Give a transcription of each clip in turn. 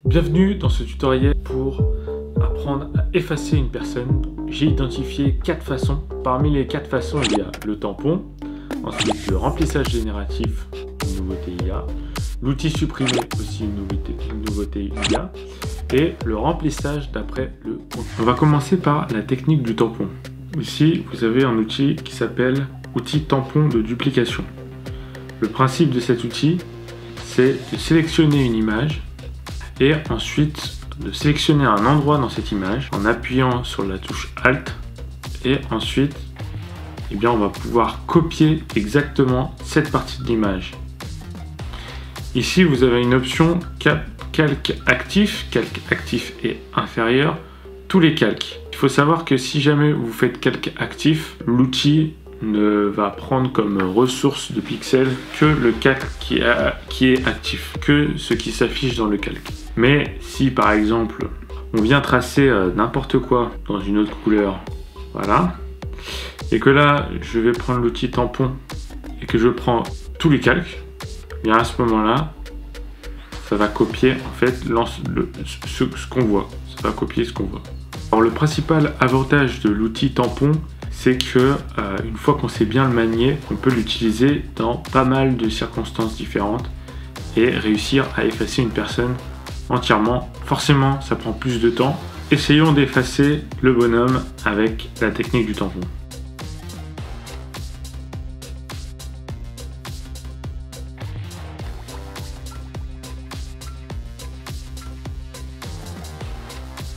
Bienvenue dans ce tutoriel pour apprendre à effacer une personne. J'ai identifié 4 façons. Parmi les 4 façons, il y a le tampon, ensuite le remplissage génératif, une nouveauté IA, l'outil supprimé, aussi une nouveauté IA, et le remplissage d'après le contenu. On va commencer par la technique du tampon. Ici, vous avez un outil qui s'appelle outil tampon de duplication. Le principe de cet outil, c'est de sélectionner une image et ensuite de sélectionner un endroit dans cette image en appuyant sur la touche Alt, et ensuite on va pouvoir copier exactement cette partie de l'image. Ici vous avez une option calque actif est inférieur, tous les calques. Il faut savoir que si jamais vous faites calque actif, l'outil ne va prendre comme ressource de pixels que le calque qui est actif, que ce qui s'affiche dans le calque. Mais si par exemple on vient tracer n'importe quoi dans une autre couleur, voilà, et que là je vais prendre l'outil tampon et que je prends tous les calques, bien à ce moment là ça va copier en fait ce qu'on voit, ça va copier ce qu'on voit. Alors le principal avantage de l'outil tampon, c'est que une fois qu'on sait bien le manier, on peut l'utiliser dans pas mal de circonstances différentes et réussir à effacer une personne entièrement. Forcément, ça prend plus de temps. Essayons d'effacer le bonhomme avec la technique du tampon.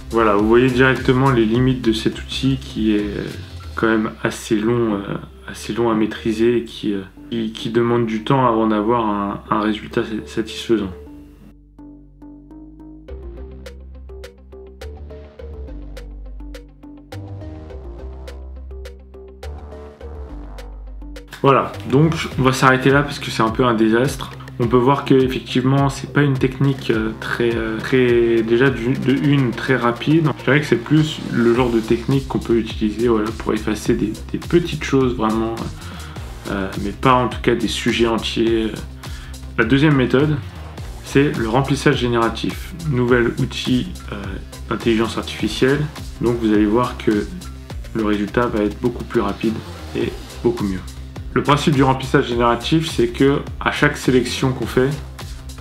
Voilà, vous voyez directement les limites de cet outil qui est quand même assez long à maîtriser et qui demande du temps avant d'avoir un résultat satisfaisant. Voilà, donc on va s'arrêter là parce que c'est un peu un désastre. On peut voir que effectivement c'est pas une technique très rapide. Je dirais que c'est plus le genre de technique qu'on peut utiliser, voilà, pour effacer des petites choses vraiment, mais pas en tout cas des sujets entiers. La deuxième méthode, c'est le remplissage génératif. Nouvel outil d'intelligence artificielle. Donc vous allez voir que le résultat va être beaucoup plus rapide et beaucoup mieux. Le principe du remplissage génératif, c'est que à chaque sélection qu'on fait,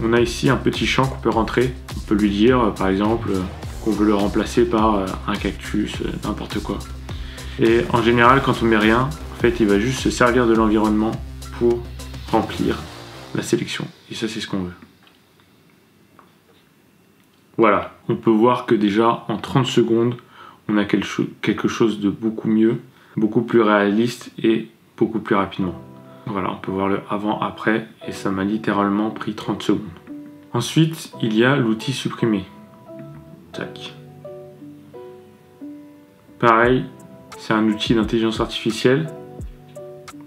on a ici un petit champ qu'on peut rentrer. On peut lui dire, par exemple, qu'on veut le remplacer par un cactus, n'importe quoi. Et en général, quand on met rien, en fait, il va juste se servir de l'environnement pour remplir la sélection. Et ça, c'est ce qu'on veut. Voilà, on peut voir que déjà, en 30 secondes, on a quelque chose de beaucoup mieux, beaucoup plus réaliste et beaucoup plus rapidement. Voilà, on peut voir le avant-après et ça m'a littéralement pris 30 secondes. Ensuite, il y a l'outil supprimer. Tac. Pareil, c'est un outil d'intelligence artificielle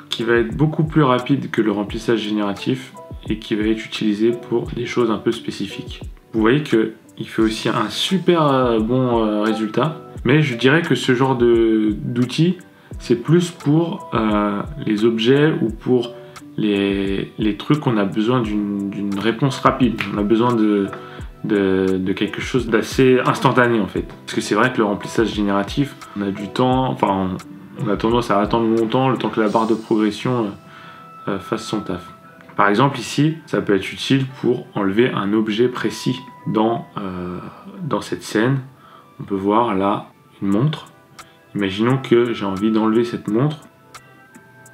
qui va être beaucoup plus rapide que le remplissage génératif et qui va être utilisé pour des choses un peu spécifiques. Vous voyez qu'il fait aussi un super bon résultat, mais je dirais que ce genre d'outil, c'est plus pour les objets ou pour les trucs qu'on a besoin d'une réponse rapide. On a besoin de quelque chose d'assez instantané en fait. Parce que c'est vrai que le remplissage génératif, on a du temps, enfin on a tendance à attendre longtemps, le temps que la barre de progression fasse son taf. Par exemple ici, ça peut être utile pour enlever un objet précis dans cette scène. On peut voir là une montre. Imaginons que j'ai envie d'enlever cette montre.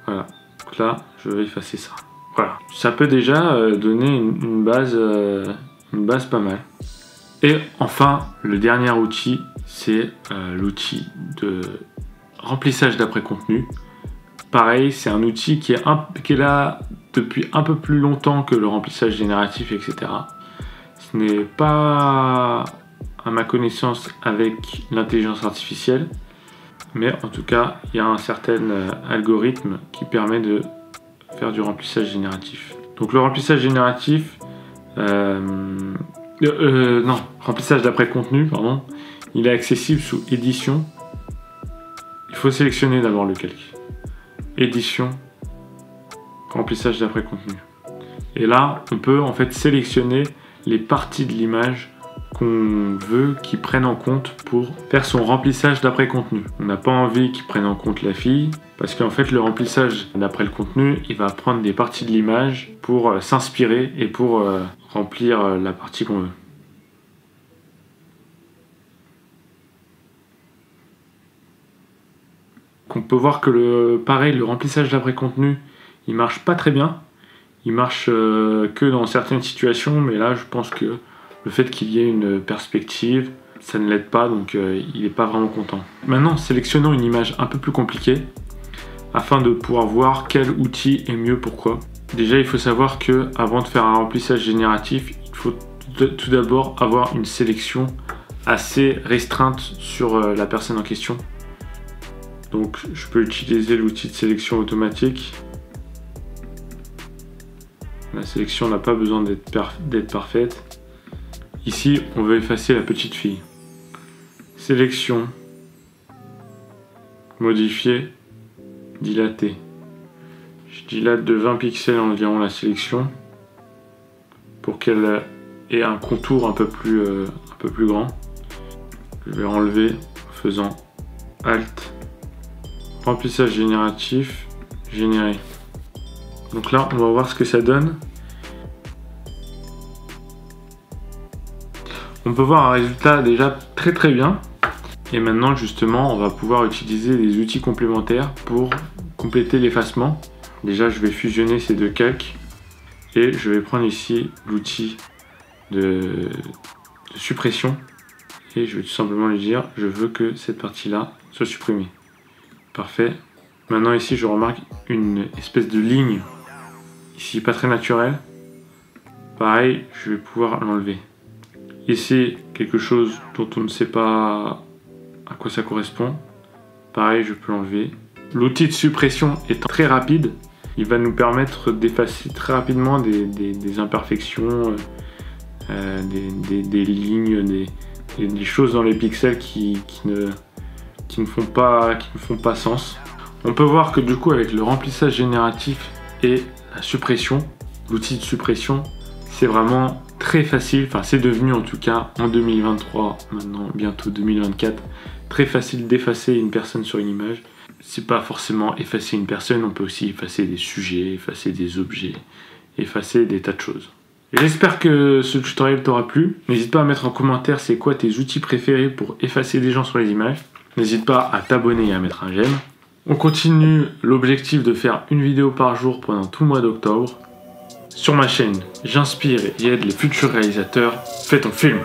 Voilà. Donc là, je vais effacer ça. Voilà. Ça peut déjà donner une base pas mal. Et enfin, le dernier outil, c'est l'outil de remplissage d'après contenu. Pareil, c'est un outil qui est là depuis un peu plus longtemps que le remplissage génératif, etc. Ce n'est pas, à ma connaissance, avec l'intelligence artificielle. Mais en tout cas, il y a un certain algorithme qui permet de faire du remplissage génératif. Donc le remplissage génératif, remplissage d'après contenu, pardon, il est accessible sous édition. Il faut sélectionner d'abord le calque. Édition, remplissage d'après contenu. Et là, on peut en fait sélectionner les parties de l'image qu'on veut qu'ils prennent en compte pour faire son remplissage d'après contenu. On n'a pas envie qu'ils prennent en compte la fille, parce qu'en fait le remplissage d'après le contenu, il va prendre des parties de l'image pour s'inspirer et pour remplir la partie qu'on veut. On peut voir que pareil, le remplissage d'après contenu, il marche pas très bien. Il marche que dans certaines situations, mais là je pense que le fait qu'il y ait une perspective, ça ne l'aide pas, donc il n'est pas vraiment content. Maintenant, sélectionnons une image un peu plus compliquée afin de pouvoir voir quel outil est mieux pourquoi. Déjà, il faut savoir que avant de faire un remplissage génératif, il faut tout d'abord avoir une sélection assez restreinte sur la personne en question. Donc je peux utiliser l'outil de sélection automatique. La sélection n'a pas besoin d'être parfaite. Ici, on veut effacer la petite fille. Sélection, modifier, dilater. Je dilate de 20 pixels environ la sélection pour qu'elle ait un contour un peu plus grand. Je vais enlever en faisant Alt. Remplissage génératif, générer. Donc là, on va voir ce que ça donne. On peut voir un résultat déjà très bien. Et maintenant, justement, on va pouvoir utiliser des outils complémentaires pour compléter l'effacement. Déjà, je vais fusionner ces deux calques. Et je vais prendre ici l'outil de suppression. Et je vais tout simplement lui dire, je veux que cette partie-là soit supprimée. Parfait. Maintenant ici je remarque une espèce de ligne ici pas très naturelle. Pareil, je vais pouvoir l'enlever. Ici quelque chose dont on ne sait pas à quoi ça correspond. Pareil, je peux l'enlever. L'outil de suppression étant très rapide, il va nous permettre d'effacer très rapidement des imperfections, des lignes, des choses dans les pixels qui ne font pas sens. On peut voir que du coup avec le remplissage génératif et la suppression, l'outil de suppression, c'est vraiment très facile, enfin c'est devenu en tout cas en 2023, maintenant bientôt 2024, très facile d'effacer une personne sur une image. C'est pas forcément effacer une personne, on peut aussi effacer des sujets, effacer des objets, effacer des tas de choses. J'espère que ce tutoriel t'aura plu. N'hésite pas à mettre en commentaire c'est quoi tes outils préférés pour effacer des gens sur les images. N'hésite pas à t'abonner et à mettre un j'aime. On continue l'objectif de faire une vidéo par jour pendant tout le mois d'octobre. Sur ma chaîne, j'inspire et aide les futurs réalisateurs. Fais ton film!